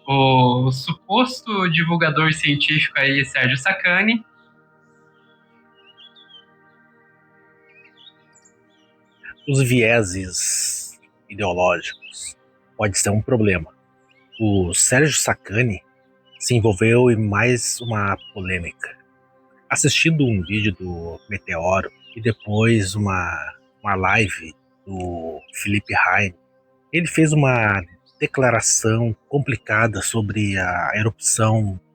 O suposto divulgador científico aí, Sérgio Sacani. Os vieses ideológicos pode ser um problema. O Sérgio Sacani se envolveu em mais uma polêmica. Assistindo um vídeo do Meteoro e depois uma live do Felipe Haim, ele fez uma declaração complicada sobre uma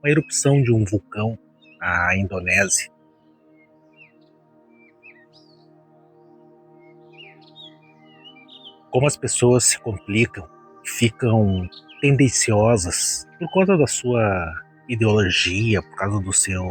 erupção de um vulcão na Indonésia. Como as pessoas se complicam, ficam tendenciosas por conta da sua ideologia, por causa do seu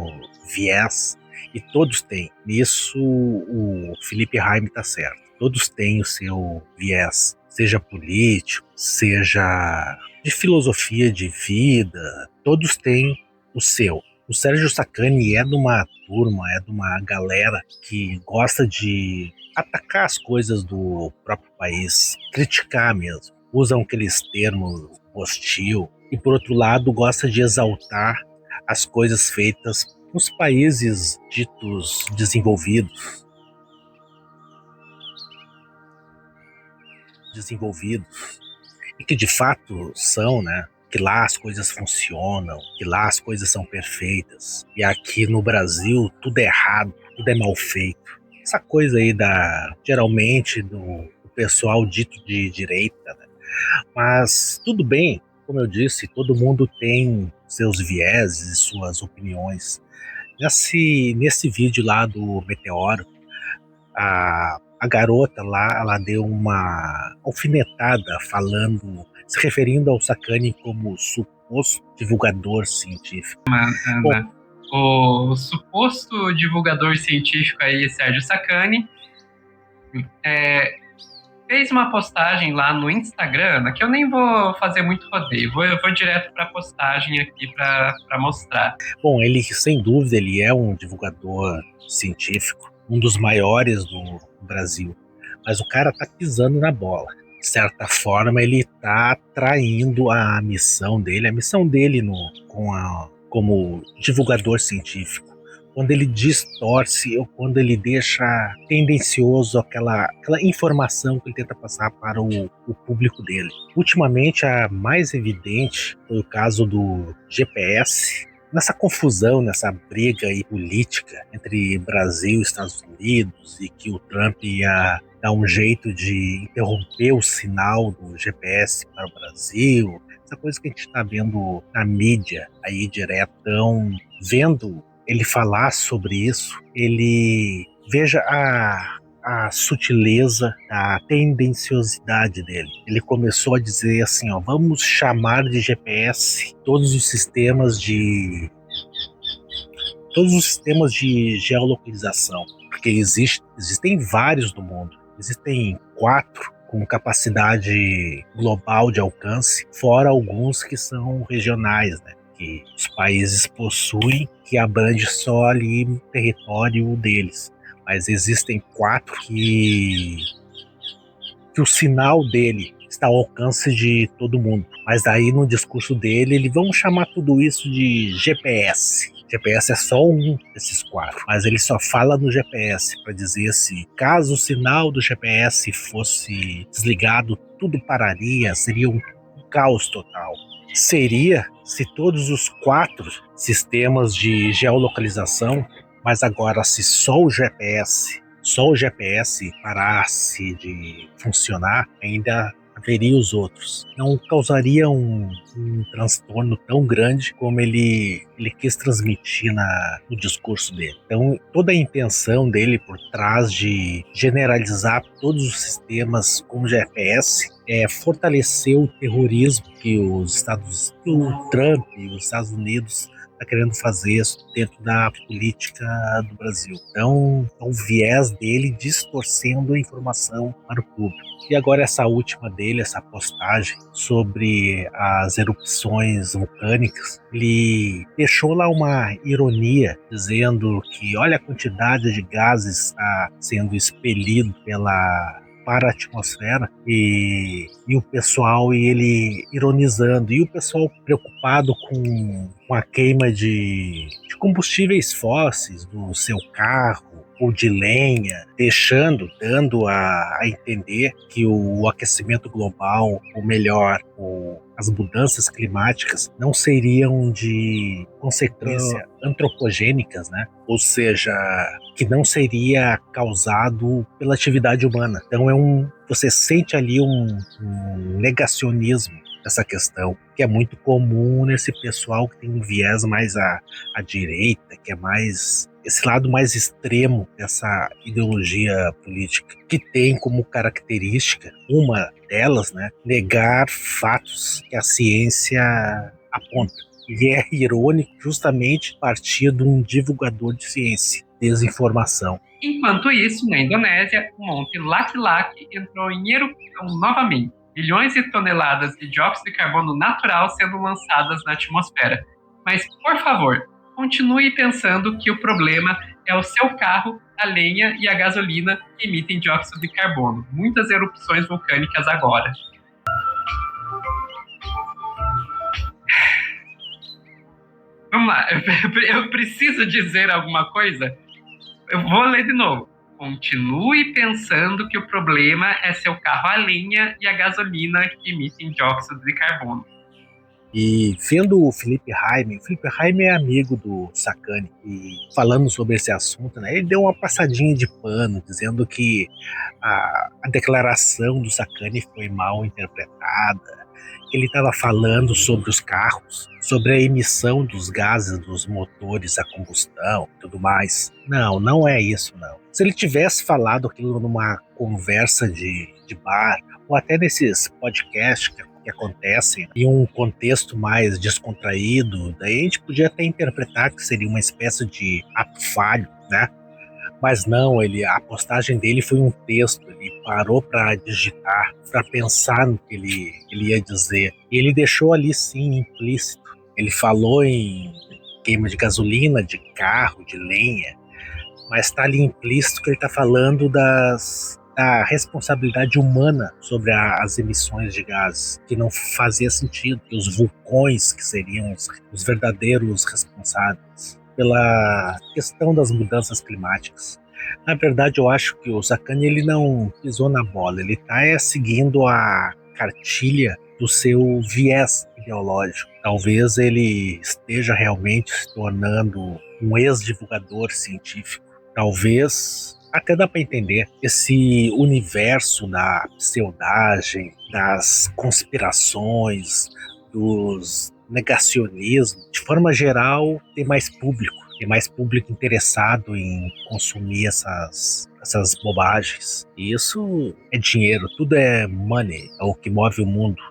viés, e todos têm. Nisso o Felipe Haim está certo. Todos têm o seu viés, seja político, seja de filosofia de vida, todos têm o seu. O Sérgio Sacani é de uma turma, é de uma galera que gosta de atacar as coisas do próprio país, criticar mesmo. Usam aqueles termos hostil e, por outro lado, gosta de exaltar as coisas feitas nos países ditos desenvolvidos, e que de fato são, né? Que lá as coisas funcionam, que lá as coisas são perfeitas. E aqui no Brasil tudo é errado, tudo é mal feito. Essa coisa aí geralmente do pessoal dito de direita, né? Mas tudo bem, como eu disse, todo mundo tem seus vieses e suas opiniões. Nesse vídeo lá do Meteoro, a garota lá, ela deu uma alfinetada se referindo ao Sacani como suposto divulgador científico. Ana. O suposto divulgador científico aí, Sérgio Sacani, fez uma postagem lá no Instagram, que eu nem vou fazer muito rodeio, eu vou direto para a postagem aqui para mostrar. Bom, ele, sem dúvida, ele é um divulgador científico, um dos maiores do Brasil, mas o cara tá pisando na bola. De certa forma, ele tá traindo a missão dele como divulgador científico. Quando ele distorce ou quando ele deixa tendencioso aquela informação que ele tenta passar para o público dele. Ultimamente, a mais evidente foi o caso do GPS. Nessa confusão, nessa briga aí política entre Brasil e Estados Unidos, e que o Trump ia dar um jeito de interromper o sinal do GPS para o Brasil, essa coisa que a gente está vendo na mídia aí direto, então, vendo ele falar sobre isso, veja a sutileza, a tendenciosidade dele. Ele começou a dizer assim, ó, vamos chamar de GPS todos os sistemas de geolocalização, porque existem vários no mundo. Existem 4 com capacidade global de alcance, fora alguns que são regionais, né? Que os países possuem, que abrange só ali o território deles. Mas existem 4 que o sinal dele está ao alcance de todo mundo. Mas aí no discurso dele, vamos chamar tudo isso de GPS. GPS é só um desses 4, mas ele só fala no GPS para dizer se caso o sinal do GPS fosse desligado, tudo pararia, seria um caos total. Seria se todos os 4 sistemas de geolocalização, mas agora se só o GPS parasse de funcionar, ainda haveria os outros. Não causaria um transtorno tão grande como ele quis transmitir no discurso dele. Então, toda a intenção dele por trás de generalizar todos os sistemas com GPS é fortalecer o terrorismo que o Trump e os Estados Unidos está querendo fazer dentro da política do Brasil. Então, é um viés dele distorcendo a informação para o público. E agora essa última dele, essa postagem sobre as erupções vulcânicas, ele deixou lá uma ironia, dizendo que olha a quantidade de gases está sendo expelido para a atmosfera e o pessoal e ele ironizando e o pessoal preocupado com a queima de combustíveis fósseis do seu carro ou de lenha, dando a entender que o aquecimento global, ou melhor, as mudanças climáticas não seriam de consequência antropogênicas, né? Ou seja, que não seria causado pela atividade humana. Então você sente ali um negacionismo dessa questão, que é muito comum nesse pessoal que tem um viés mais à direita, que é mais esse lado mais extremo dessa ideologia política, que tem como característica, uma delas, né, negar fatos que a ciência aponta. E é irônico justamente partir de um divulgador de ciência, desinformação. Enquanto isso, na Indonésia, o Monte Laki-Laki entrou em erupção novamente. Bilhões de toneladas de dióxido de carbono natural sendo lançadas na atmosfera. Mas, por favor, continue pensando que o problema é o seu carro, a lenha e a gasolina que emitem dióxido de carbono. Muitas erupções vulcânicas agora. Vamos lá, eu preciso dizer alguma coisa? Eu vou ler de novo. Continue pensando que o problema é seu carro a lenha e a gasolina que emitem dióxido de carbono. E vendo o Felipe Raime é amigo do Sacani, e falando sobre esse assunto, né, ele deu uma passadinha de pano, dizendo que a declaração do Sacani foi mal interpretada, que ele estava falando sobre os carros, sobre a emissão dos gases dos motores a combustão e tudo mais. Não é isso, não. Se ele tivesse falado aquilo numa conversa de bar, ou até nesses podcasts que acontecem em um contexto mais descontraído, daí a gente podia até interpretar que seria uma espécie de ato falho, né? Mas não, a postagem dele foi um texto, ele parou para digitar, para pensar no que ele ia dizer. E ele deixou ali sim implícito. Ele falou em queima de gasolina, de carro, de lenha, mas está ali implícito que ele está falando da responsabilidade humana sobre as emissões de gases, que não fazia sentido, que os vulcões que seriam os verdadeiros responsáveis pela questão das mudanças climáticas. Na verdade, eu acho que o Sacani ele não pisou na bola, ele está seguindo a cartilha do seu viés ideológico. Talvez ele esteja realmente se tornando um ex-divulgador científico. Talvez até dá para entender esse universo da pseudagem, das conspirações, dos negacionismos. De forma geral, tem mais público interessado em consumir essas bobagens. E isso é dinheiro, tudo é money, é o que move o mundo.